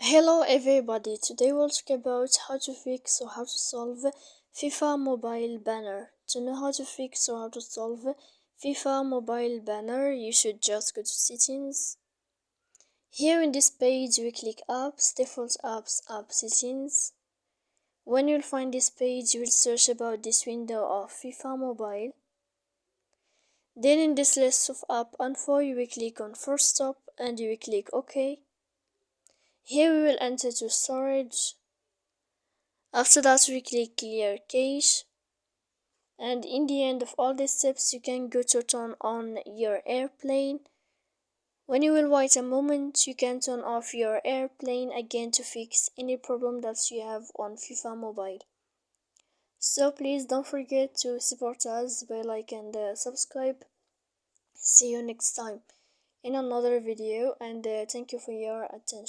Hello everybody, today we'll talk about how to fix or how to solve FIFA mobile banner. To know how to fix or how to solve FIFA mobile banner, you should just go to settings. Here in this page we click apps, default apps, app settings. When you'll find this page, you will search about this window of FIFA mobile. Then in this list of app info, you will click on first stop and you will click OK. Here we will enter to storage. After that we click clear cache, and in the end of all these steps you can go to turn on your airplane. When you will wait a moment, you can turn off your airplane again to fix any problem that you have on FIFA mobile. So please don't forget to support us by like and subscribe. See you next time in another video, and thank you for your attention.